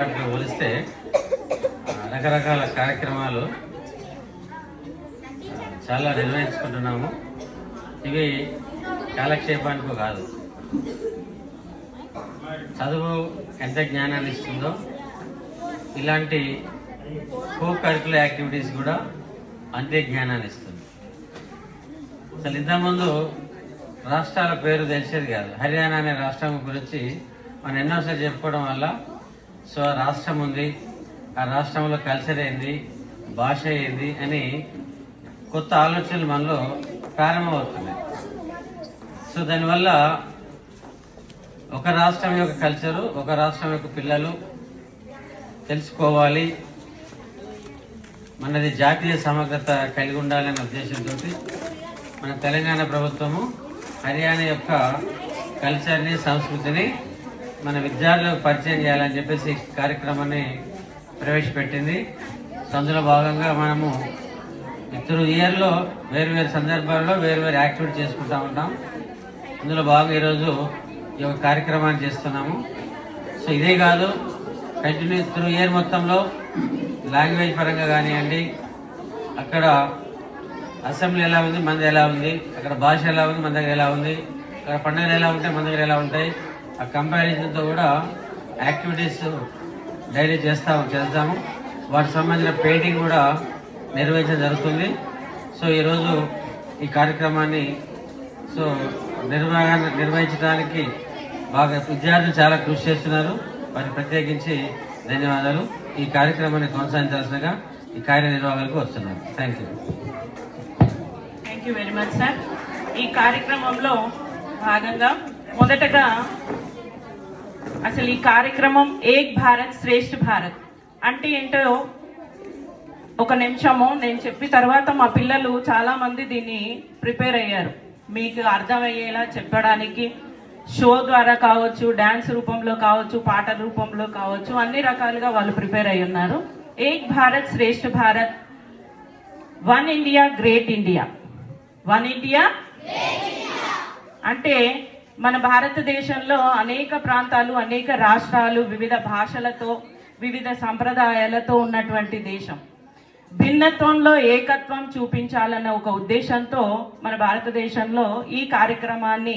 పోలిస్తే రకరకాల కార్యక్రమాలు చాలా నిర్వహించుకుంటున్నాము. ఇవి కాలక్షేపానికి కాదు, చదువు ఎంత జ్ఞానాన్ని ఇస్తుందో ఇలాంటి కో కరికులర్ యాక్టివిటీస్ కూడా అంతే జ్ఞానాన్ని ఇస్తుంది. అసలు ఇంతకుముందు రాష్ట్రాల పేరు తెలిసేది కాదు. హర్యానా అనే రాష్ట్రం గురించి మనం ఎన్నోసార్లు చెప్పుకోవడం వల్ల సో రాష్ట్రం ఉంది, ఆ రాష్ట్రంలో కల్చర్ ఏంది, భాష ఏంది అని కొత్త ఆలోచనలు మనలో ప్రారంభమవుతున్నాయి. సో దానివల్ల ఒక రాష్ట్రం యొక్క కల్చరు, ఒక రాష్ట్రం యొక్క పిల్లలు తెలుసుకోవాలి, మనది జాతీయ సమగ్రత కలిగి ఉండాలనే ఉద్దేశంతో మన తెలంగాణ ప్రభుత్వము హర్యానా యొక్క కల్చర్ని, సంస్కృతిని మన విద్యార్థులకు పరిచయం చేయాలని చెప్పేసి కార్యక్రమాన్ని ప్రవేశపెట్టింది. అందులో భాగంగా మనము త్రూ ఇయర్లో వేరు సందర్భాల్లో వేరు యాక్టివిటీ చేసుకుంటూ ఉంటాం. అందులో భాగంగా ఈరోజు ఈ యొక్క కార్యక్రమాన్ని చేస్తున్నాము. సో ఇదే కాదు, కంటిన్యూ త్రూ ఇయర్ మొత్తంలో లాంగ్వేజ్ పరంగా కానివ్వండి, అక్కడ అసెంబ్లీ ఎలా ఉంది, మనది ఎలా ఉంది, అక్కడ భాష ఎలా ఉంది, మన దగ్గర ఎలా ఉంది, అక్కడ పండుగలు ఎలా ఉంటాయి, మన దగ్గర ఎలా ఉంటాయి, ఆ కంపారిజన్తో కూడా యాక్టివిటీస్ డైలీ చేస్తాము. వాటికి సంబంధించిన పెయింటింగ్ కూడా నిర్వహించడం జరుగుతుంది. సో ఈరోజు ఈ కార్యక్రమాన్ని నిర్వహించడానికి బాగా విద్యార్థులు చాలా కృషి చేస్తున్నారు. వారికి ప్రత్యేకించి ధన్యవాదాలు. ఈ కార్యక్రమాన్ని కొనసాగించాల్సిందిగా ఈ కార్యనిర్వాహకులకు వస్తున్నారు. Thank you very much sir. ఈ కార్యక్రమంలో భాగంగా మొదటగా అసలు ఈ కార్యక్రమం ఏక్ భారత్ శ్రేష్ఠ భారత్ అంటే ఏంటో ఒక నిమిషము నేను చెప్పి తర్వాత మా పిల్లలు చాలా మంది దీన్ని ప్రిపేర్ అయ్యారు మీకు అర్థమయ్యేలా చెప్పడానికి. షో ద్వారా కావచ్చు, డాన్స్ రూపంలో కావచ్చు, పాటల రూపంలో కావచ్చు, అన్ని రకాలుగా వాళ్ళు ప్రిపేర్ అయి ఉన్నారు. Ek Bharat Shreshtha Bharat, one India great India. One India అంటే మన భారతదేశంలో అనేక ప్రాంతాలు, అనేక రాష్ట్రాలు, వివిధ భాషలతో, వివిధ సంప్రదాయాలతో ఉన్నటువంటి దేశం. భిన్నత్వంలో ఏకత్వం చూపించాలన్న ఒక ఉద్దేశంతో మన భారతదేశంలో ఈ కార్యక్రమాన్ని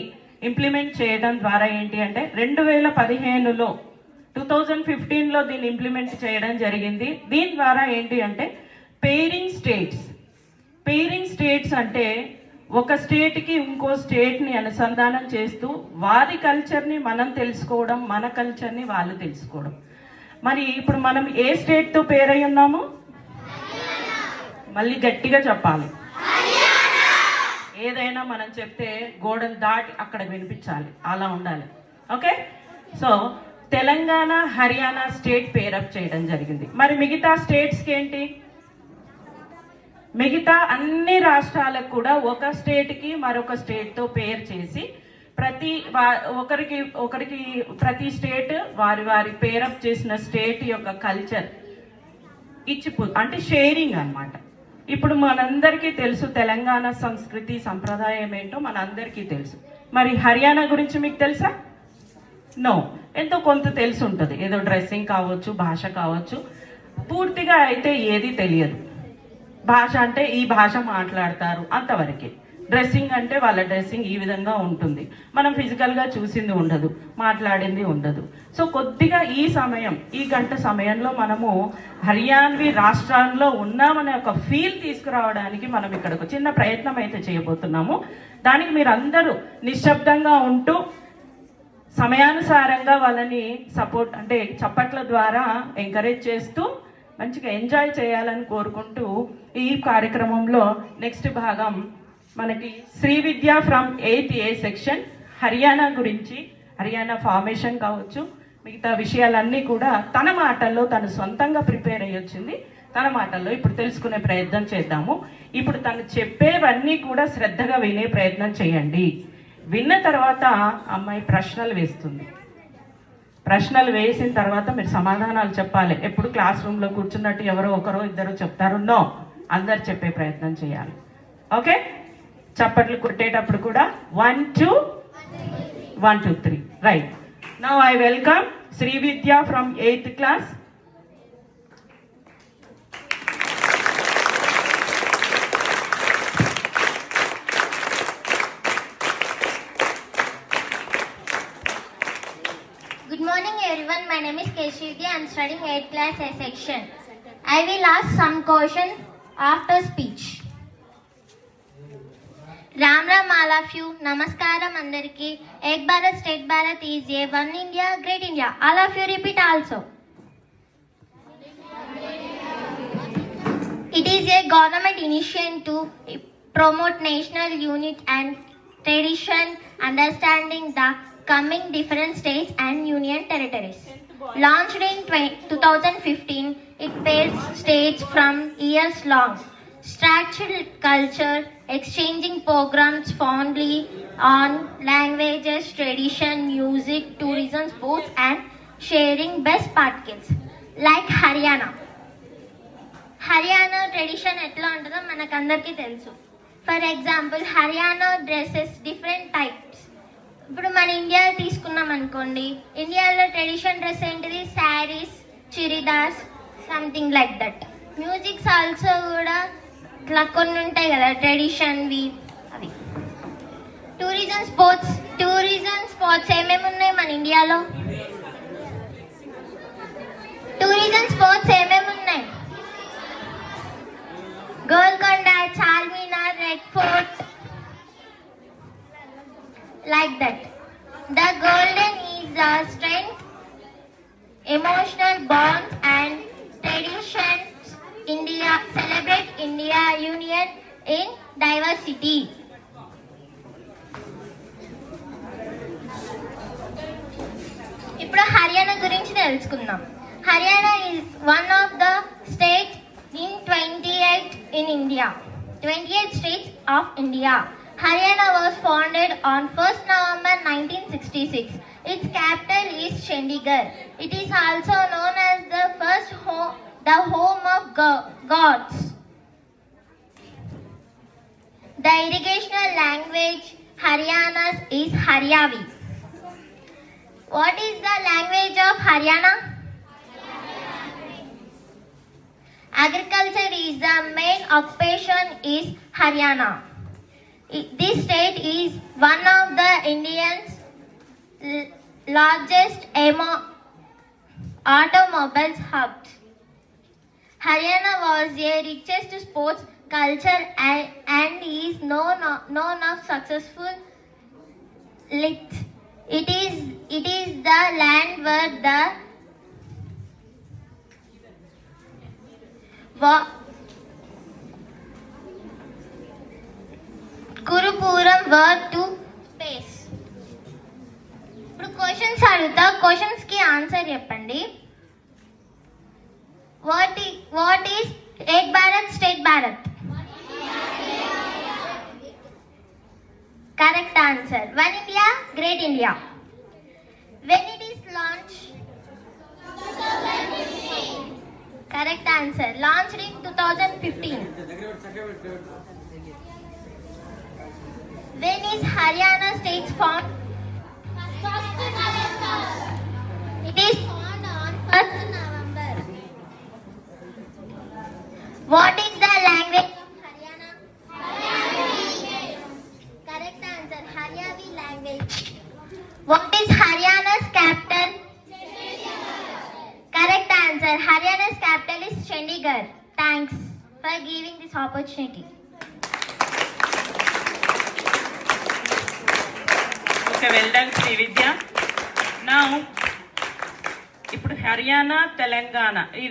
ఇంప్లిమెంట్ చేయడం ద్వారా ఏంటి అంటే 2015లో 2015లో దీన్ని ఇంప్లిమెంట్ చేయడం జరిగింది. దీని ద్వారా ఏంటి అంటే పెయిరింగ్ స్టేట్స్ అంటే ఒక స్టేట్కి ఇంకో స్టేట్ని అనుసంధానం చేస్తూ వారి కల్చర్ని మనం తెలుసుకోవడం, మన కల్చర్ని వాళ్ళు తెలుసుకోవడం. మరి ఇప్పుడు మనం ఏ స్టేట్తో పేరై ఉన్నాము? మళ్ళీ గట్టిగా చెప్పాలి. ఏదైనా మనం చెప్తే గోడలు దాటి అక్కడ వినిపించాలి, అలా ఉండాలి. Okay, so Telangana, Haryana state pair up చేయడం జరిగింది. మరి మిగతా స్టేట్స్కి ఏంటి? మిగతా అన్ని రాష్ట్రాలకు కూడా ఒక స్టేట్కి మరొక స్టేట్తో పేరు చేసి ప్రతి స్టేట్ వారి పేరప్ చేసిన స్టేట్ యొక్క కల్చర్ అంటే షేరింగ్ అన్నమాట. ఇప్పుడు మనందరికీ తెలుసు తెలంగాణ సంస్కృతి సంప్రదాయం ఏంటో మనందరికీ తెలుసు. మరి హర్యానా గురించి మీకు తెలుసా? నో, ఎంతో కొంత తెలిసి ఉంటుంది. ఏదో డ్రెస్సింగ్ కావచ్చు, భాష కావచ్చు, పూర్తిగా అయితే ఏది తెలియదు. భాష అంటే ఈ భాష మాట్లాడతారు అంతవరకే. డ్రెస్సింగ్ అంటే వాళ్ళ డ్రెస్సింగ్ ఈ విధంగా ఉంటుంది. మనం ఫిజికల్గా చూసింది ఉండదు, మాట్లాడింది ఉండదు. సో కొద్దిగా ఈ గంట సమయంలో మనము హర్యాన్వి రాష్ట్రాల్లో ఉన్నామనే ఒక ఫీల్ తీసుకురావడానికి మనం ఇక్కడ ఒక చిన్న ప్రయత్నం అయితే చేయబోతున్నాము. దానికి మీరు అందరూ నిశ్శబ్దంగా ఉంటూ సమయానుసారంగా వాళ్ళని సపోర్ట్ అంటే చప్పట్ల ద్వారా ఎంకరేజ్ చేస్తూ మంచిగా ఎంజాయ్ చేయాలని కోరుకుంటూ ఈ కార్యక్రమంలో నెక్స్ట్ భాగం మనకి Shri Vidya from 8th A section Haryana గురించి, హర్యానా ఫార్మేషన్ కావచ్చు, మిగతా విషయాలన్నీ కూడా తన మాటల్లో తను సొంతంగా ప్రిపేర్ అయ్యి వచ్చింది. తన మాటల్లో ఇప్పుడు తెలుసుకునే ప్రయత్నం చేద్దాము. ఇప్పుడు తను చెప్పేవన్నీ కూడా శ్రద్ధగా వినే ప్రయత్నం చేయండి. విన్న తర్వాత అమ్మాయి ప్రశ్నలు వేస్తుంది. ప్రశ్నలు వేసిన తర్వాత మీరు సమాధానాలు చెప్పాలి. ఎప్పుడు క్లాస్ రూమ్లో కూర్చున్నట్టు ఎవరో ఒకరో ఇద్దరు చెప్తారు, నో, అందరు చెప్పే ప్రయత్నం చేయాలి. ఓకే, చప్పట్లు కొట్టేటప్పుడు కూడా 1 2 1 2 3 right. Now I welcome Sri Vidya from 8th class. Good morning everyone, my name is Keshivdi. I am studying 8th class A section. I will ask some questions after speech. Ram Ram all of you, Namaskaram andariki. Ek Bharat, State Bharat is a one India, great India. All of you repeat also. It is a government initiative to promote national unity and tradition, understanding the coming different states and union territories. Launched in 2015, it pairs states from years long. Structured culture, exchanging programs fondly on languages, tradition, music, tourism, sports and sharing best practices. Like Haryana. Haryana tradition ఎట్లా ఉంటుందో మనకు అందరికీ తెలుసు. For example Haryana dresses different types. ఇప్పుడు మన India తీసుకున్నాం అనుకోండి, ఇండియాలో ట్రెడిషన్ డ్రెస్ ఏంటిది? Saris, churidars, something like that. Musics also కూడా ఇట్లా కొన్ని ఉంటాయి కదా ట్రెడిషన్వి అవి. టూరిజం స్పాట్స్ ఏమేమి ఉన్నాయి మన ఇండియాలో? టూరిజం స్పాట్స్ ఏమేమి ఉన్నాయి? Golconda, Charminar, Red Fort, like that. The golden is the strength, emotional bonds and traditions. India celebrate India union in diversity. ఇప్పుడు హర్యానా గురించి తెలుసుకుందాం. Haryana is one of the states in 28 states of India. Haryana was founded on 1st November 1966. Its capital is Chandigarh. It is also known as the home of gods. The irrigational language Haryana's is Haryavi. What is the language of Haryana? Agriculture is the main occupation is Haryana. This state is one of the India's largest automobiles hubs. Haryana was a richest sports culture and is known of successful leagues. It is the land where the Gurupuram were to space. ఇప్పుడు questions అడుగుతా, questions కి answer చెప్పండి. What is Ek Bharat స్టేట్ Bharat? Correct answer. One India great India. When it is launch? Correct answer. Launched in 2015. When is Haryana state formed? It is formed on 1st November. What is the language of Haryana? Haryavi. Correct answer. Haryavi language. What is Haryana's capital? Correct answer. Haryana's capital is Chandigarh. Thanks for giving this opportunity. Okay, well done, Sri Vidya. Now, ఇప్పుడు హర్యానా, తెలంగాణ ఈ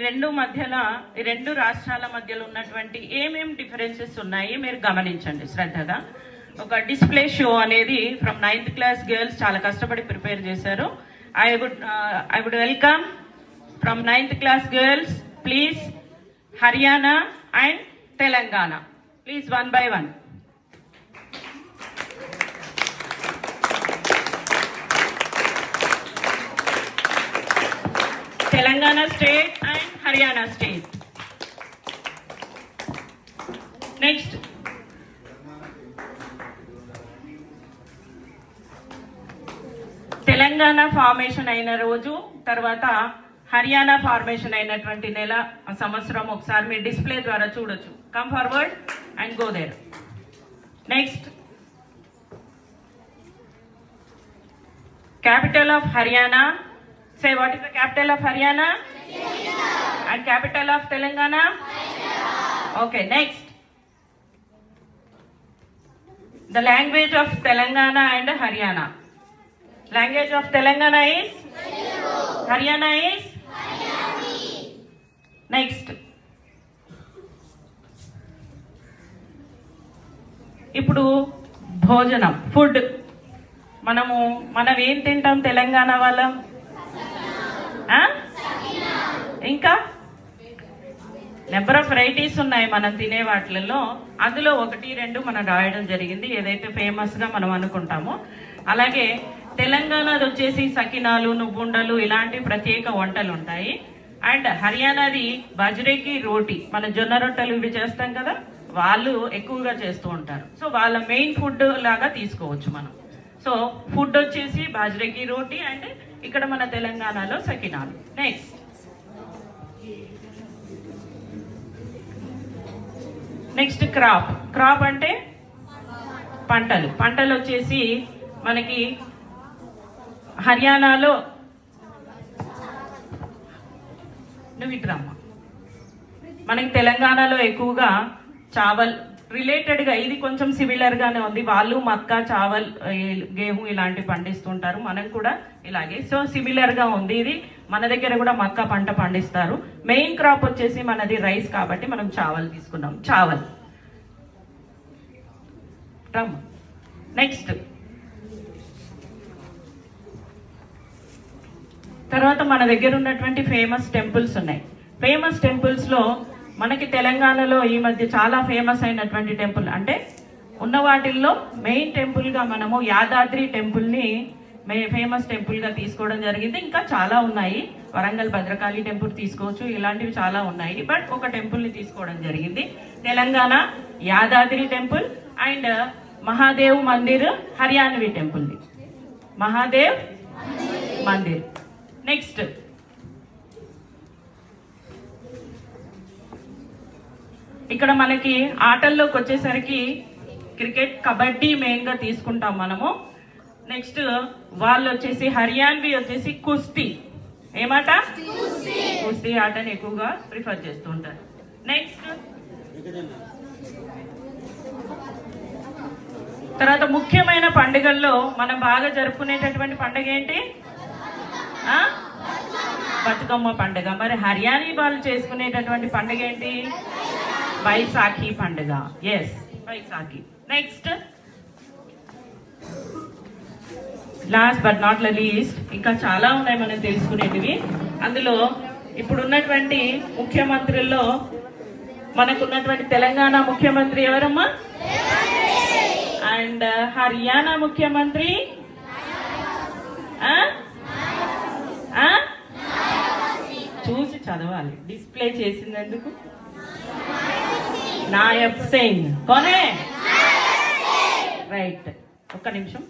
రెండు రాష్ట్రాల మధ్యలో ఉన్నటువంటి ఏమేం differences ఉన్నాయి మీరు గమనించండి శ్రద్ధగా. ఒక డిస్ప్లే షో అనేది ఫ్రమ్ 9th class గర్ల్స్ చాలా కష్టపడి ప్రిపేర్ చేశారు. I would welcome from 9th class girls, please, Haryana and Telangana. Please, one by one. Telangana state and Haryana state. Next. Telangana formation అయిన రోజు, తర్వాత హర్యానా ఫార్మేషన్ అయినటువంటి నెల, సంవత్సరం ఒకసారి మీరు డిస్ప్లే ద్వారా చూడొచ్చు. Come forward and go there. Next, capital of Haryana. Say, what is the capital of Haryana? And capital of Telangana? Okay, next. The language of Telangana and Haryana. Language of Telangana is? Haryana is? Next. ఇప్పుడు భోజనం, food. మనం ఏం తింటాం తెలంగాణ వాళ్ళం? ఇంకా number of varieties ఉన్నాయి మనం తినే వాటిలలో. అందులో 1-2 మనం రాయడం జరిగింది, ఏదైతే ఫేమస్గా మనం అనుకుంటామో. అలాగే తెలంగాణది వచ్చేసి సకినాలు, నువ్వుండలు, ఇలాంటి ప్రత్యేక వంటలు ఉంటాయి. అండ్ హర్యానాది బాజ్రేకి రోటీ, మన జొన్న రొట్టెలు ఇవి చేస్తాం కదా, వాళ్ళు ఎక్కువగా చేస్తూ ఉంటారు. సో వాళ్ళ మెయిన్ ఫుడ్ లాగా తీసుకోవచ్చు మనం. సో ఫుడ్ వచ్చేసి బాజ్రేకి రోటీ, అండ్ ఇక్కడ మన తెలంగాణలో సకినాలు. నెక్స్ట్ క్రాప్ అంటే పంటలు వచ్చేసి మనకి హర్యానాలో, నువ్వు ఇట్రమ్మా, మనకి తెలంగాణలో ఎక్కువగా చావల్ రిలేటెడ్గా, ఇది కొంచెం సిమిలర్గానే ఉంది. వాళ్ళు మక్క, చావల్, గేహం ఇలాంటివి పండిస్తుంటారు, మనం కూడా ఇలాగే. సో సిమిలర్గా ఉంది ఇది. మన దగ్గర కూడా మక్క పంట పండిస్తారు. మెయిన్ క్రాప్ వచ్చేసి మనది రైస్ కాబట్టి మనం చావల్ తీసుకున్నాం. చావల్. నెక్స్ట్, తర్వాత మన దగ్గర ఉన్నటువంటి ఫేమస్ టెంపుల్స్ ఉన్నాయి. ఫేమస్ టెంపుల్స్లో మనకి తెలంగాణలో ఈ మధ్య చాలా ఫేమస్ అయినటువంటి టెంపుల్, అంటే ఉన్న వాటిల్లో మెయిన్ టెంపుల్గా మనము యాదాద్రి టెంపుల్ని ఫేమస్ టెంపుల్గా తీసుకోవడం జరిగింది. ఇంకా చాలా ఉన్నాయి, వరంగల్ భద్రకాళి టెంపుల్ తీసుకోవచ్చు, ఇలాంటివి చాలా ఉన్నాయి. బట్ ఒక టెంపుల్ని తీసుకోవడం జరిగింది. తెలంగాణ యాదాద్రి టెంపుల్ అండ్ మహాదేవ్ మందిర్, హర్యాన్వి టెంపుల్ది మహాదేవ్ మందిర్. నెక్స్ట్, ఇక్కడ మనకి ఆటల్లోకి వచ్చేసరికి క్రికెట్, కబడ్డీ మెయిన్గా తీసుకుంటాం మనము. నెక్స్ట్ వాళ్ళు వచ్చేసి హర్యాన్వి వచ్చేసి కుస్తీ. ఏమాట? కుస్తీ ఆటని ఎక్కువగా ప్రిఫర్ చేస్తూ ఉంటారు. నెక్స్ట్, తర్వాత ముఖ్యమైన పండుగల్లో మనం బాగా జరుపుకునేటటువంటి పండుగ ఏంటి? బతుకమ్మ పండుగ. మరి హర్యానీ వాళ్ళు చేసుకునేటటువంటి పండుగ ఏంటి? వైశాఖి పండుగ. Yes, Vaisakhi. Next, last but not least, ఇంకా చాలా ఉన్నాయి మనం తెలుసుకునేటివి. అందులో ఇప్పుడున్నటువంటి ముఖ్యమంత్రుల్లో మనకున్నటువంటి తెలంగాణ ముఖ్యమంత్రి ఎవరమ్మా? అండ్ హర్యానా ముఖ్యమంత్రి చూసి చదవాలి, డిస్ప్లే చేసినందుకు. నాయబ్ సింగ్. కొనే రైట్. ఒక్క నిమిషం.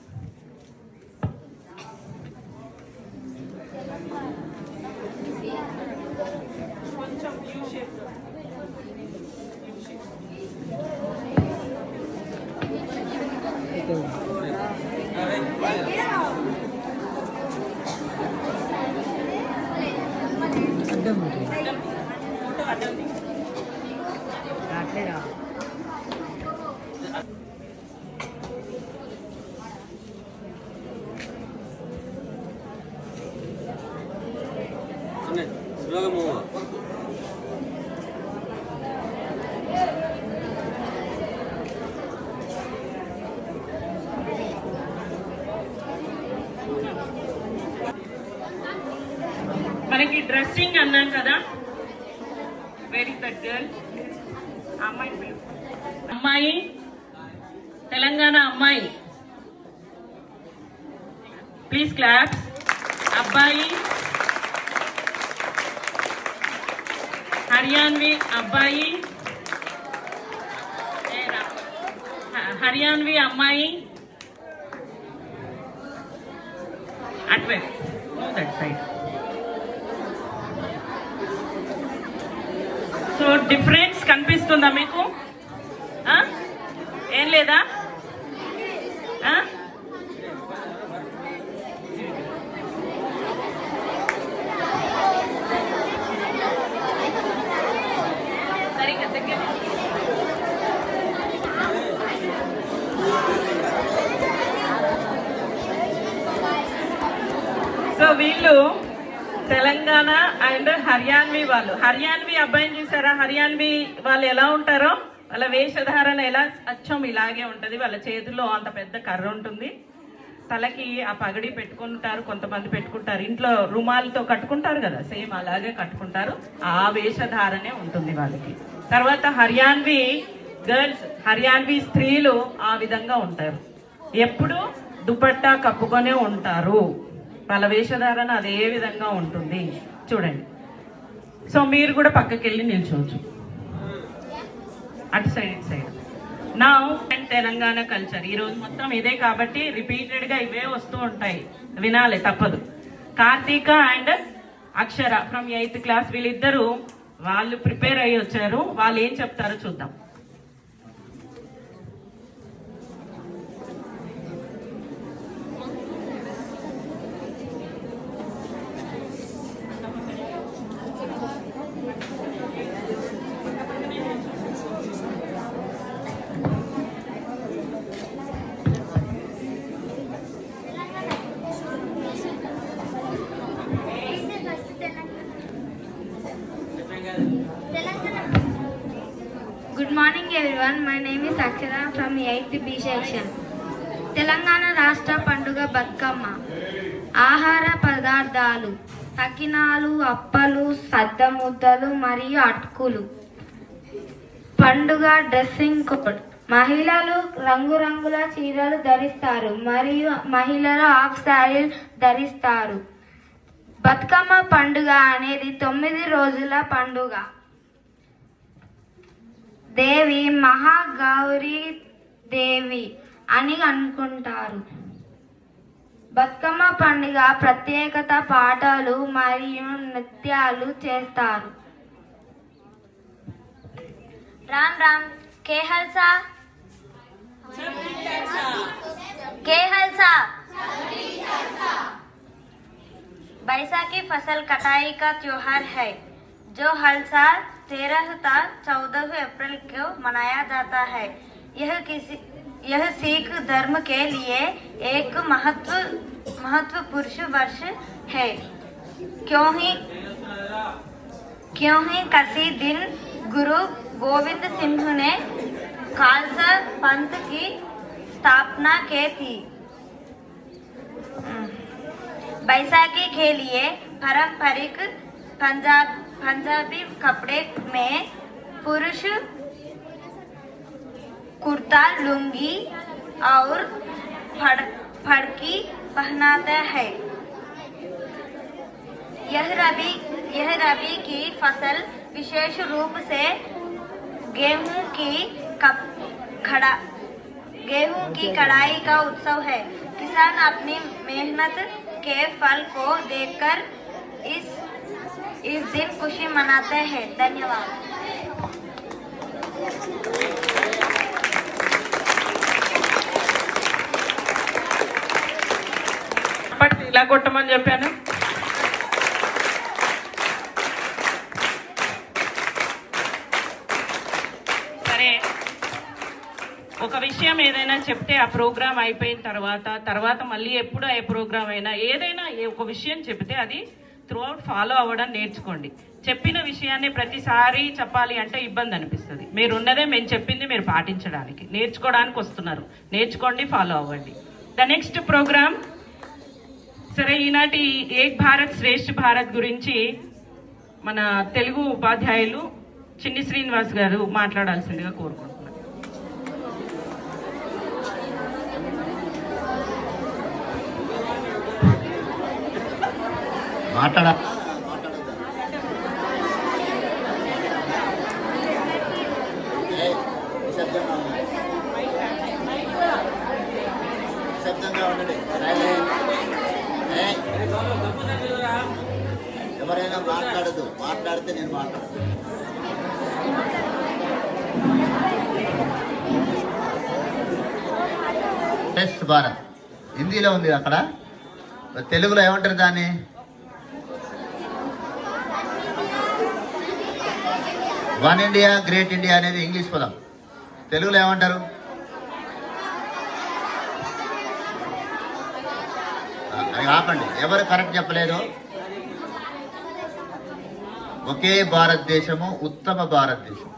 మనకి డ్రెస్సింగ్ అన్నాం కదా. Very good girl. అమ్మాయి తెలంగాణ అమ్మాయి, ప్లీజ్ క్లాప్. అబ్బాయి హర్యాన్వి అబ్బాయి, హర్యాన్వి అమ్మాయి అటువైపు దట్ సైడ్. సో డిఫరెన్స్ కనిపిస్తుందా మీకు? ఏం లేదా? సరిగ్గా దగ్గర. సో వీళ్ళు తెలంగాణ అండ్ హర్యాన్వి వాళ్ళు. హర్యాన్వి అబ్బాయిని చూసారా? హర్యాన్వి వాళ్ళు ఎలా ఉంటారో వాళ్ళ వేషధారణ ఎలా అచ్చం ఇలాగే ఉంటుంది. వాళ్ళ చేతిలో అంత పెద్ద కర్ర ఉంటుంది, తలకి ఆ పగడి పెట్టుకుంటారు, కొంతమంది పెట్టుకుంటారు, ఇంట్లో రుమాలతో కట్టుకుంటారు కదా, సేమ్ అలాగే కట్టుకుంటారు. ఆ వేషధారణే ఉంటుంది వాళ్ళకి. తర్వాత హర్యాన్వి గర్ల్స్, హర్యాన్వి స్త్రీలు ఆ విధంగా ఉంటారు, ఎప్పుడు దుపట్టా కప్పుకొనే ఉంటారు. వాళ్ళ వేషధారణ అదే విధంగా ఉంటుంది. చూడండి. సో మీరు కూడా పక్కకి వెళ్ళి నిల్చోవచ్చు, అటు సైడ్ ఇటు సైడ్. నా అండ్ తెలంగాణ కల్చర్ ఈరోజు మొత్తం ఇదే కాబట్టి రిపీటెడ్గా ఇవే వస్తూ ఉంటాయి, వినాలి తప్పదు. Karthika and Akshara from 8th class, వీళ్ళిద్దరూ వాళ్ళు ప్రిపేర్ అయ్యి వచ్చారు. వాళ్ళు ఏం చెప్తారో చూద్దాం. Good morning everyone. My name is Akshara from 8th B section. Telangana రాష్ట్ర పండుగ బతుకమ్మ. ఆహార పదార్థాలు సకినాలు, అప్పలు, సద్దముద్దలు మరియు అటుకులు. పండుగ డ్రెస్సింగ్ కోడ్. మహిళలు రంగురంగుల చీరలు ధరిస్తారు మరియు మహిళలు హాఫ్ శారీలు ధరిస్తారు. బతుకమ్మ పండుగ అనేది 9 రోజుల పండుగ. దేవి మహాగౌరీ దేవి అని అనుకుంటారు. బతుకమ్మ పండుగ ప్రత్యేకత పాటలు మరియు నృత్యాలు చేస్తారు. రామ్ రామ్ के हलसा बैसाखी फसल कटाई का त्योहार है जो हर साल 13 से 14 अप्रैल को मनाया जाता है. यह सिख धर्म के लिए एक महत्वपूर्ण वर्ष है, क्योंकि किसी दिन गुरु गोविंद सिंह ने खालसा पंथ की स्थापना की थी. बैसाखी के लिए पारंपरिक पंजाबी कपड़े में पुरुष कुर्ता, लुंगी और फड़की पहनाते हैं. यह रबी की फसल विशेष रूप से गेहूं की कटाई का उत्सव है. किसान अपनी मेहनत के फल को देखकर इस दिन खुशी मनाते हैं. धन्यवाद. ఇలా కొట్టమని చెప్పాను. సరే, ఒక విషయం ఏదైనా చెప్తే ఆ ప్రోగ్రామ్ అయిపోయిన తర్వాత మళ్ళీ ఎప్పుడు ఏ ప్రోగ్రామ్ అయినా ఏదైనా ఒక విషయం చెప్తే అది త్రూఅవుట్ ఫాలో అవ్వడం నేర్చుకోండి. చెప్పిన విషయాన్ని ప్రతిసారి చెప్పాలి అంటే ఇబ్బంది అనిపిస్తుంది. మీరు ఉన్నదే మేము చెప్పింది మీరు పాటించడానికి, నేర్చుకోవడానికి వస్తున్నారు. నేర్చుకోండి, ఫాలో అవ్వండి. The next programme. సరే, ఈనాటి ఏక్ భారత్ శ్రేష్ఠ భారత్ గురించి మన తెలుగు ఉపాధ్యాయులు చిన్ని శ్రీనివాస్ గారు మాట్లాడాల్సిందిగా కోరుకుంటున్నాను. శబ్దంగా ఉండండి. ఎవరైనా మాట్లాడదు, మాట్లాడితే నేను మాట్లాడదు. శ్రేష్ఠ భారత్ హిందీలో ఉంది, అక్కడ తెలుగులో ఏమంటారు దాన్ని? వన్ ఇండియా గ్రేట్ ఇండియా అనేది ఇంగ్లీష్ పదం. తెలుగులో ఏమంటారు? ఆపండి, ఎవరు కరెక్ట్ చెప్పలేదు. ఒకే భారతదేశము ఉత్తమ భారతదేశం.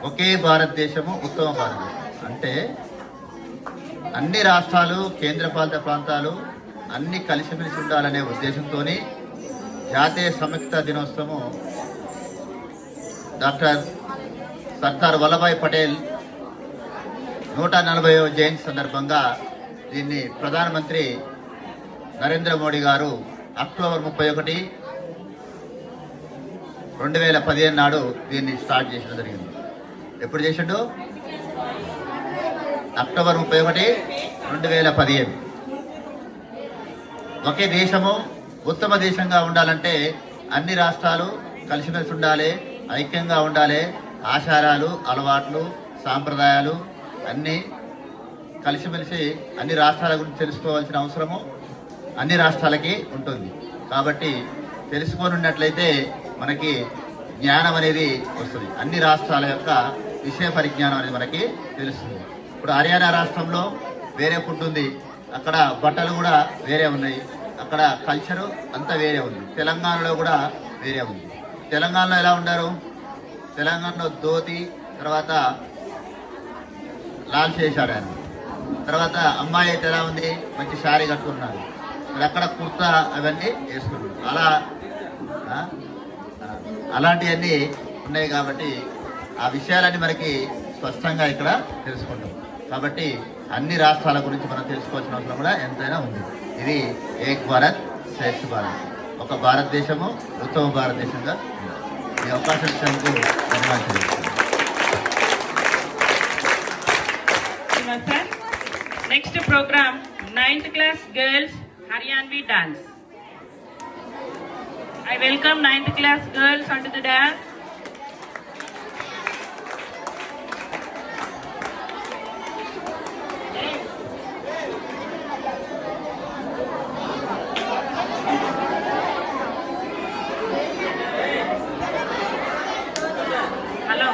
ఒకే భారతదేశము ఉత్తమ భారతదేశం అంటే అన్ని రాష్ట్రాలు, కేంద్రపాలిత ప్రాంతాలు అన్ని కలిసిమెలిసి ఉండాలనే ఉద్దేశంతో జాతీయ సంయుక్త దినోత్సవం డాక్టర్ సర్దార్ వల్లభాయ్ పటేల్ 140వ జయంతి సందర్భంగా దీన్ని ప్రధానమంత్రి నరేంద్ర మోడీ గారు అక్టోబర్ 31, 2015 నాడు దీన్ని స్టార్ట్ చేయడం జరిగింది. ఎప్పుడు చేసిండు? అక్టోబర్ 31, 2015. ఒకే దేశము ఉత్తమ దేశంగా ఉండాలంటే అన్ని రాష్ట్రాలు కలిసిమెలిసి ఉండాలి, ఐక్యంగా ఉండాలి. ఆచారాలు, అలవాట్లు, సాంప్రదాయాలు అన్నీ కలిసిమెలిసి అన్ని రాష్ట్రాల గురించి తెలుసుకోవాల్సిన అవసరము అన్ని రాష్ట్రాలకి ఉంటుంది. కాబట్టి తెలుసుకొని ఉన్నట్లయితే మనకి జ్ఞానం అనేది వస్తుంది. అన్ని రాష్ట్రాల యొక్క విషయ పరిజ్ఞానం అనేది మనకి తెలుస్తుంది. ఇప్పుడు హర్యానా రాష్ట్రంలో వేరే ఫుడ్ ఉంది, అక్కడ బట్టలు కూడా వేరే ఉన్నాయి, అక్కడ కల్చరు అంతా వేరే ఉంది. తెలంగాణలో కూడా వేరే ఉంది. తెలంగాణలో ఎలా ఉన్నారు? తెలంగాణలో ధోతి, తర్వాత లాల్ చేశాడు ఆయన, తర్వాత అమ్మాయి అయితే ఎలా ఉంది? మంచి శారీ కట్టుకున్నారు. అక్కడ కుర్తా అవన్నీ వేసుకున్నారు. అలాంటివన్నీ ఉన్నాయి. కాబట్టి ఆ విషయాలన్నీ మనకి స్పష్టంగా ఇక్కడ తెలుసుకుంటాం. కాబట్టి అన్ని రాష్ట్రాల గురించి మనం తెలుసుకోవాల్సిన అవసరం కూడా ఎంతైనా ఉంది. ఇది ఏక్ భారత్ శ్రేష్ఠ భారత్, ఒక భారతదేశము ఉత్తమ భారతదేశంగా ఈ అవకాశం ఇచ్చినందుకు ధన్యవాదాలు. Next program, 9th class girls Haryanvi dance. I welcome 9th class girls onto the dance. Hello.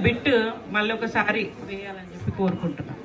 Bit మళ్ళీ ఒకసారి వేయాలని చెప్పి కోరుకుంటున్నాను.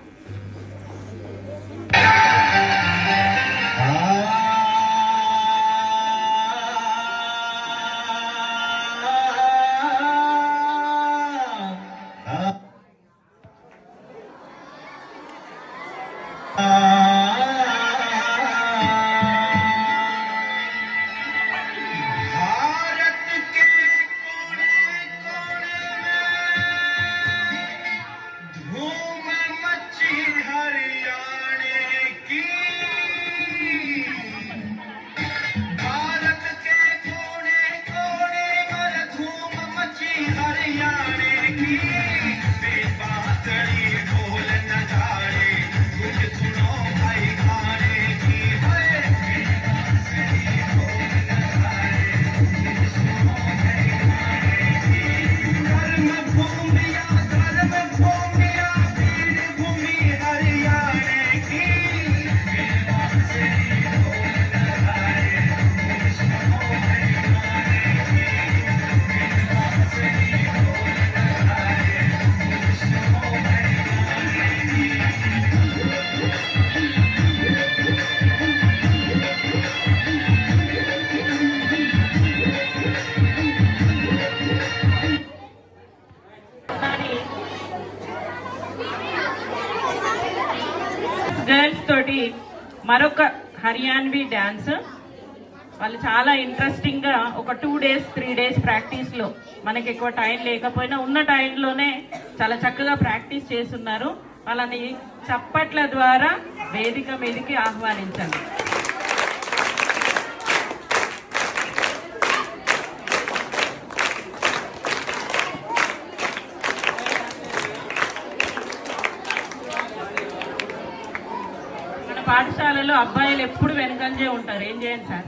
గర్ల్స్ తోటి మరొక హర్యాన్వి డ్యాన్స్ వాళ్ళు చాలా ఇంట్రెస్టింగ్గా ఒక 2 days 3 days ప్రాక్టీస్లో, మనకి ఎక్కువ టైం లేకపోయినా ఉన్న టైంలోనే చాలా చక్కగా ప్రాక్టీస్ చేస్తున్నారు. వాళ్ళని చప్పట్ల ద్వారా వేదిక మీదకి ఆహ్వానించండి. పాఠశాలలో అబ్బాయిలు ఎప్పుడు వెనకంజే ఉంటారు. ఏం చేయండి సార్?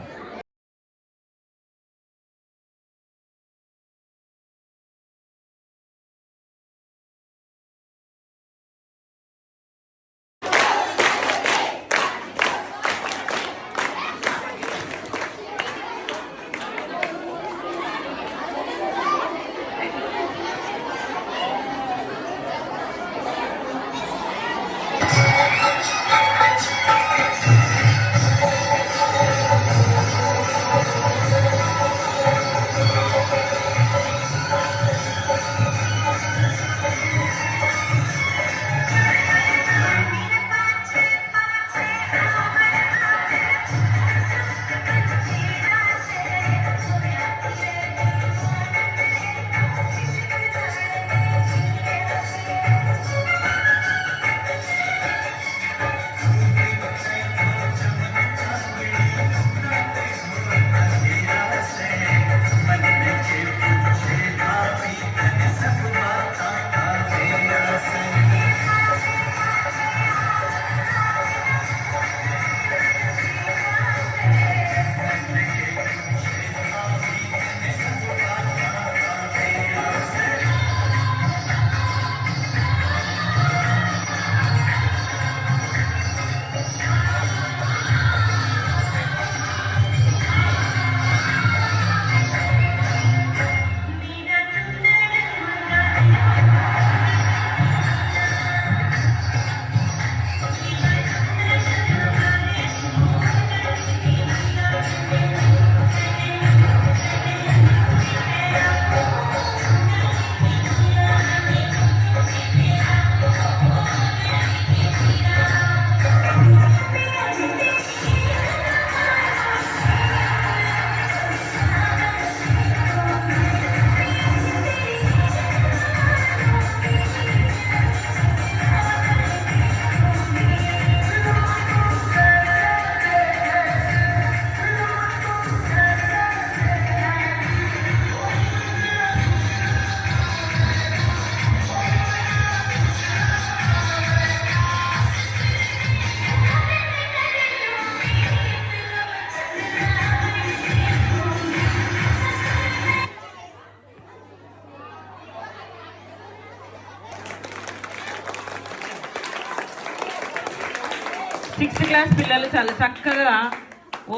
సిక్స్త్ క్లాస్ పిల్లలు చాలా చక్కగా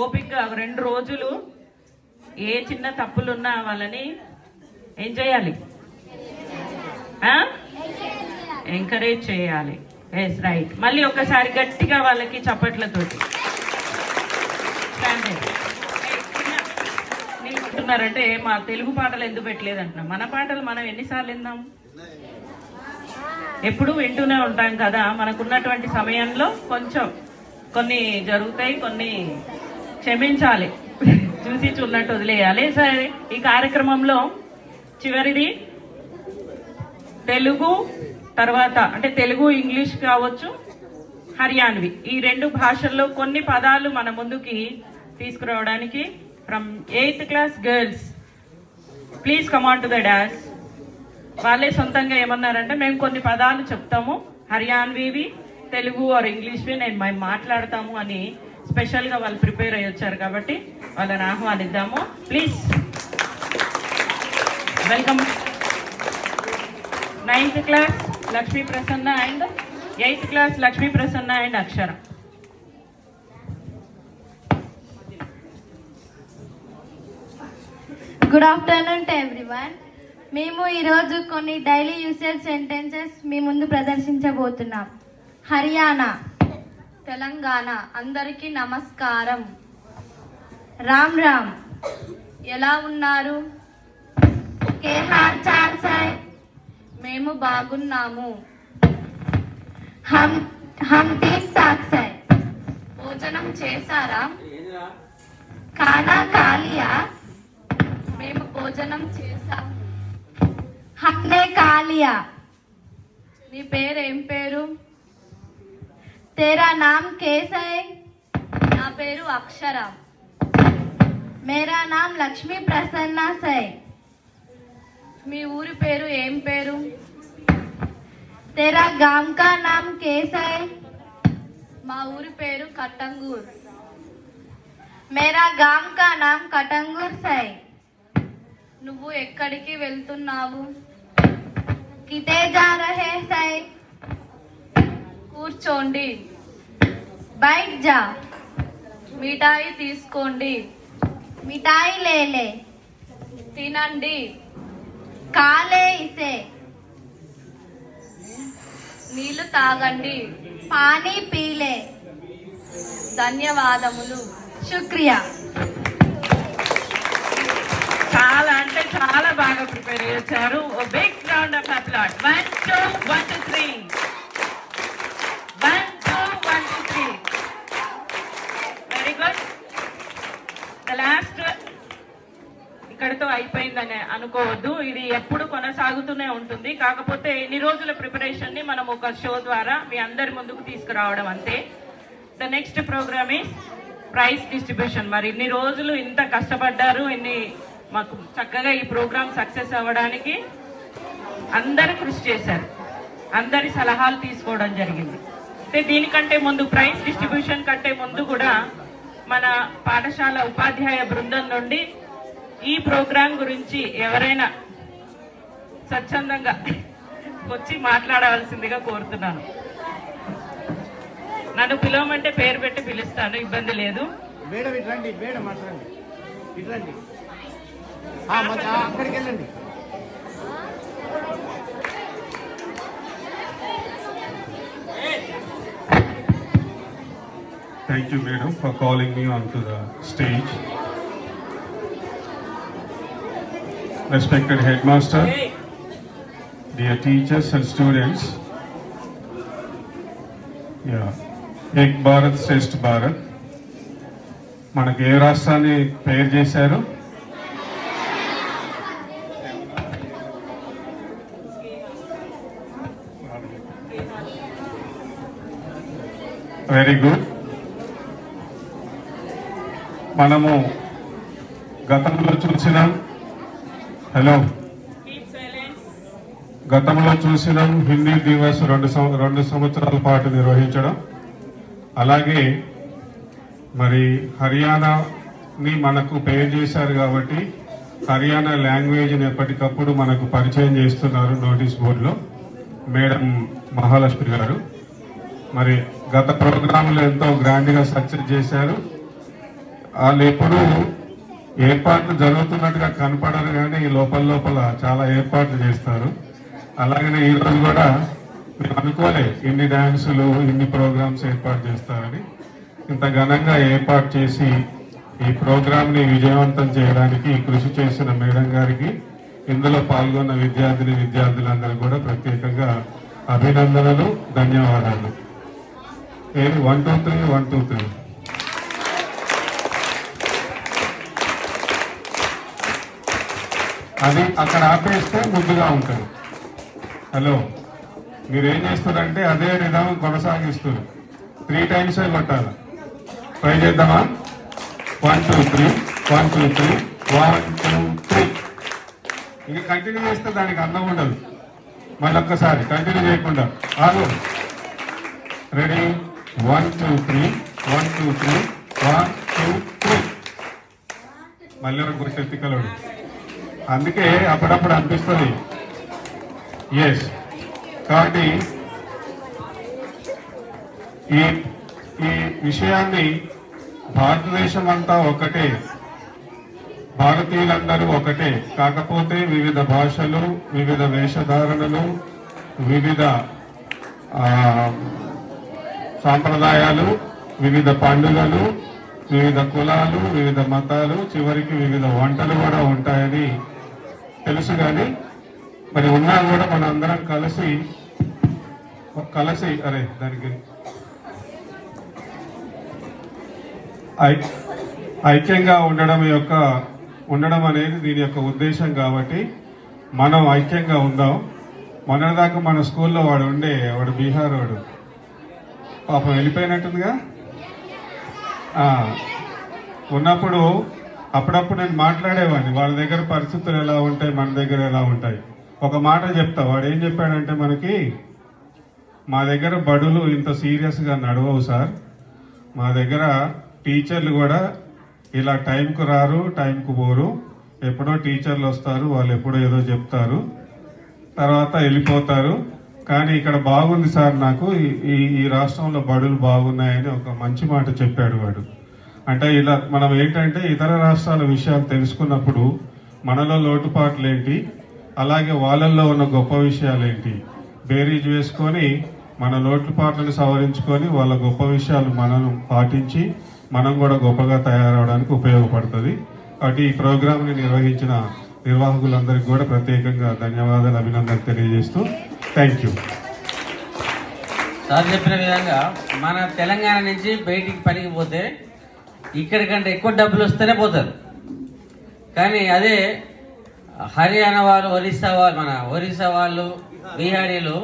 ఓపికగా 2 రోజులు ఏ చిన్న తప్పులున్నా వాళ్ళని ఏం చేయాలి, ఎంకరేజ్ చేయాలి. Yes right. మళ్ళీ ఒకసారి గట్టిగా వాళ్ళకి చప్పట్లతోటి అంటున్నారంటే మా తెలుగు పాటలు ఎందుకు పెట్టలేదు అంటున్నాం. మన పాటలు మనం ఎన్నిసార్లు విందాం? ఎప్పుడు వింటూనే ఉంటాం కదా. మనకున్నటువంటి సమయంలో కొంచెం కొన్ని జరుగుతాయి, కొన్ని క్షమించాలి, చూసి చూన్నట్టు వదిలేయాలి. సరే, ఈ కార్యక్రమంలో చివరిది తెలుగు, తర్వాత అంటే తెలుగు ఇంగ్లీష్ కావచ్చు, హర్యాన్వి, ఈ 2 భాషల్లో కొన్ని పదాలు మన ముందుకి తీసుకురావడానికి from 8th class girls please come on to the dash. వాళ్ళే సొంతంగా ఏమన్నారంటే మేము కొన్ని పదాలు చెప్తాము, హర్యాన్వివి, తెలుగు ఆర్ ఇంగ్లీష్వి మేము మాట్లాడతాము అని స్పెషల్గా వాళ్ళు ప్రిపేర్ అయ్యి వచ్చారు. కాబట్టి వాళ్ళని ఆహ్వానిద్దాము. Please welcome 9th class Lakshmi Prasanna and 8th class Lakshmi Prasanna and Akshara. Good afternoon to everyone. మేము ఈరోజు కొన్ని డైలీ యూసేజ్ సెంటెన్సెస్ మీ ముందు ప్రదర్శించబోతున్నాం. హర్యానా, తెలంగాణ. అందరికీ నమస్కారం. రామ్ రామ్, ఎలా ఉన్నారు? కే హాల్ చాల్ సాయ్, మేము బాగున్నాము. హమ్ ఠీక్ ఠాక్ సాయ్, భోజనం చేశారా? ఖానా ఖా లియా, మేము భోజనం చేశాం. హమ్నే ఖా లియా. నీ పేరు ఏం పేరు? तेरा नाम कैसा है? నా పేరు అక్షర. मेरा नाम లక్ష్మీ ప్రసన్న है. మీ ఊరి పేరు ఏం పేరు? तेरा गांव का नाम कैसा है? మా ఊరి పేరు కట్టంగూర్. मेरा गांव का नाम कटंगूर है. నువ్వు ఎక్కడికి వెళ్తున్నావు? किते जा रहे हैं? కూర్చోండి. बैठ जा. మిఠాయి తీసుకోండి. మిఠాయి లేలే. తినండి. కాలే ఇసే. నీళ్లు తాగండి. పానీ పీలే. ధన్యవాదములు. శుక్రియా. చాలా అంటే చాలా బాగా ప్రిపేర్ చేశారు. Big round of applaud. 1 2 1 2 3. 1 2 1 2 3. Very good. The last ఇక్కడితో అయిపోయిందని అనుకోవద్దు. ఇది ఎప్పుడు కొనసాగుతూనే ఉంటుంది. కాకపోతే ఇన్ని రోజుల ప్రిపరేషన్ ని మనం ఒక షో ద్వారా మీ అందరి ముందుకు తీసుకురావడం అంతే. The next programme is prize distribution. మరి ఇన్ని రోజులు ఇంత కష్టపడ్డారు, మాకు చక్కగా ఈ ప్రోగ్రామ్ సక్సెస్ అవ్వడానికి అందరూ కృషి చేశారు, అందరి సలహాలు తీసుకోవడం జరిగింది. అయితే దీనికంటే ముందు, ప్రైజ్ డిస్ట్రిబ్యూషన్ కంటే ముందు కూడా మన పాఠశాల ఉపాధ్యాయ బృందం నుండి ఈ ప్రోగ్రాం గురించి ఎవరైనా స్వచ్ఛందంగా వచ్చి మాట్లాడవలసిందిగా కోరుతున్నాను. నన్ను పిలవమంటే పేరు పెట్టి పిలుస్తాను, ఇబ్బంది లేదు. అక్కడికి వెళ్ళండి. Thank you, madam, for calling me onto the stage. Respected headmaster, dear teachers and students. Ek Bharat Shresth Bharat. మనకి ఏ రాష్ట్రాన్ని పేరు చేశారు? Very good. మనము గతంలో చూసినాం హిందీ దివస్ 2 సంవత్సరాల పాటు నిర్వహించడం. అలాగే మరి హర్యానాని మనకు పేరు చేశారు కాబట్టి హర్యానా లాంగ్వేజ్ని ఎప్పటికప్పుడు మనకు పరిచయం చేస్తున్నారు నోటీస్ బోర్డులో మేడం మహాలక్ష్మి గారు. మరి గత ప్రోగ్రాంలు ఎంతో గ్రాండ్గా సక్సెస్ చేశారు. వాళ్ళు ఎప్పుడు ఏర్పాట్లు జరుగుతున్నట్టుగా కనపడరు, కానీ లోపల చాలా ఏర్పాట్లు చేస్తారు. అలాగనే ఈరోజు కూడా మేము అనుకోలే ఇన్ని డ్యాన్సులు ఇన్ని ప్రోగ్రామ్స్ ఏర్పాటు చేస్తారని. ఇంత ఘనంగా ఏర్పాటు చేసి ఈ ప్రోగ్రామ్ని విజయవంతం చేయడానికి కృషి చేసిన మేడం గారికి, ఇందులో పాల్గొన్న విద్యార్థులందరూ కూడా ప్రత్యేకంగా అభినందనలు, ధన్యవాదాలు. 1 2 3 1 2 3. అది అక్కడ ఆపేస్తే ముందుగా ఉంటుంది. హలో, మీరు ఏం చేస్తారంటే అదే విధానం కొనసాగిస్తారు. 3 times కొట్టాలి. ట్రై చేద్దామా? 1 2 3 1 2 3 1 2 3. ఇంకా కంటిన్యూ చేస్తే దానికి అందం ఉండదు. మళ్ళొక్కసారి కంటిన్యూ చేయకుండా ఆగు. రెడీ? 1 2 3 1 2 3 1 2 3. మళ్ళీ గుర్తెత్తికలడు. అందుకే అప్పుడప్పుడు అనిపిస్తుంది. ఎస్, కాబట్టి ఈ విషయాన్ని భారతదేశం అంతా ఒకటే, భారతీయులందరూ ఒకటే, కాకపోతే వివిధ భాషలు, వివిధ వేషధారణలు, వివిధ సాంప్రదాయాలు, వివిధ పండుగలు, వివిధ కులాలు, వివిధ మతాలు, చివరికి వివిధ వంటలు కూడా ఉంటాయని తెలుసు. కానీ మరి ఉన్నా కూడా మన అందరం కలిసి దానికి ఐక్యంగా ఉండడం అనేది దీని యొక్క ఉద్దేశం. కాబట్టి మనం ఐక్యంగా ఉందాం. మొన్నటిదాకా మన స్కూల్లో వాడు బీహార్ వాడు పాపం వెళ్ళిపోయినట్టుందిగా. ఉన్నప్పుడు అప్పుడప్పుడు నేను మాట్లాడేవాడిని, వాళ్ళ దగ్గర పరిస్థితులు ఎలా ఉంటాయి, మన దగ్గర ఎలా ఉంటాయి. ఒక మాట చెప్తా. వాడు ఏం చెప్పాడంటే, మా దగ్గర బడులు ఇంత సీరియస్గా నడవవు సార్, మా దగ్గర టీచర్లు కూడా ఇలా టైంకు రారు, టైంకు పోరు, ఎప్పుడో టీచర్లు వస్తారు, వాళ్ళు ఎప్పుడో ఏదో చెప్తారు, తర్వాత వెళ్ళిపోతారు. కానీ ఇక్కడ బాగుంది సార్, నాకు ఈ రాష్ట్రంలో బడులు బాగున్నాయని ఒక మంచి మాట చెప్పాడు వాడు. అంటే ఇలా మనం ఏంటంటే ఇతర రాష్ట్రాల విషయాలు తెలుసుకున్నప్పుడు మనలో లోటుపాట్లు ఏంటి, అలాగే వాళ్ళల్లో ఉన్న గొప్ప విషయాలు ఏంటి, బేరీజ్ వేసుకొని మన లోటుపాట్లను సవరించుకొని వాళ్ళ గొప్ప విషయాలు మనం పాటించి మనం కూడా గొప్పగా తయారవడానికి ఉపయోగపడుతుంది. కాబట్టి ఈ ప్రోగ్రాంని నిర్వహించిన నిర్వాహకులందరికీ కూడా ప్రత్యేకంగా ధన్యవాదాలు, అభినందనలు తెలియజేస్తూ థ్యాంక్ యూ. సార్ చెప్పిన విధంగా మన తెలంగాణ నుంచి బయటికి పనికి పోతే ఇక్కడికంటే ఎక్కువ డబ్బులు వస్తేనే పోతారు. కానీ అదే హర్యానా వాళ్ళు, ఒరిస్సా వాళ్ళు, బీహారీలు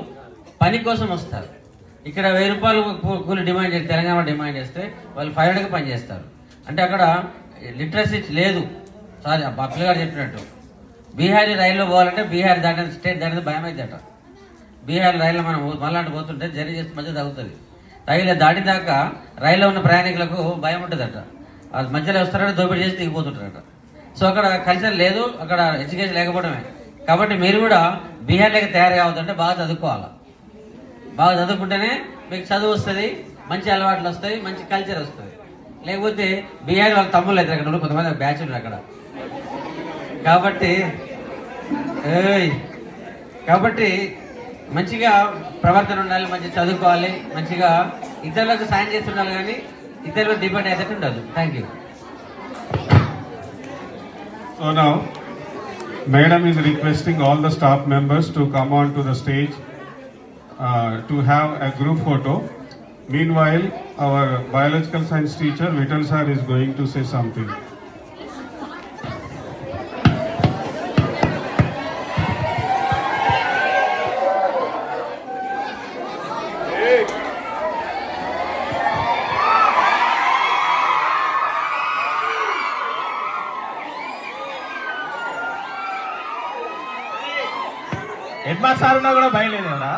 పని కోసం వస్తారు. ఇక్కడ 1000 రూపాయలు కూలి డిమాండ్ చేస్తే, తెలంగాణ డిమాండ్ చేస్తే వాళ్ళు 500కి పని చేస్తారు. అంటే అక్కడ లిటరసీ లేదు. సార్ మా పిల్లగారు చెప్పినట్టు బీహారీ రైల్లో పోవాలంటే బీహార్ దాటి స్టేట్ దాటితే భయం అవుతుందట. బీహార్ రైల్లో మనం మళ్ళీ పోతుంటే జర్నీ చేస్తే మధ్య తగ్గుతుంది. రైలు దాటిదాకా రైల్లో ఉన్న ప్రయాణికులకు భయం ఉంటుందట. అది మధ్యలో వస్తారంటే దోపిడీ చేసి దిగిపోతుంటారట. సో అక్కడ కల్చర్ లేదు, అక్కడ ఎడ్యుకేషన్ లేకపోవడమే. కాబట్టి మీరు కూడా బీహార్లోకి తయారు కావద్దంటే బాగా చదువుకోవాలి. బాగా చదువుకుంటేనే మీకు చదువు వస్తుంది, మంచి అలవాట్లు వస్తాయి, మంచి కల్చర్ వస్తుంది. లేకపోతే బీహార్ వాళ్ళ తమ్ముళ్ళు అవుతారు అక్కడ, కొంతమంది బ్యాచ్ ఉన్నారు అక్కడ. కాబట్టి మంచిగా ప్రవర్తన ఉండాలి, మంచిగా చదువుకోవాలి, మంచిగా ఇతరులకు సాయం చేస్తుండాలి, కానీ ఇతరులకు డిపెండ్ అయితే ఉండదు. Thank you. So now, Madam is requesting all the staff members to come on to the stage to have a group photo. Meanwhile, our biological science teacher, Vittal sir, is going to say something. Head master ఉన్నా కూడా భయం లేదు కదా.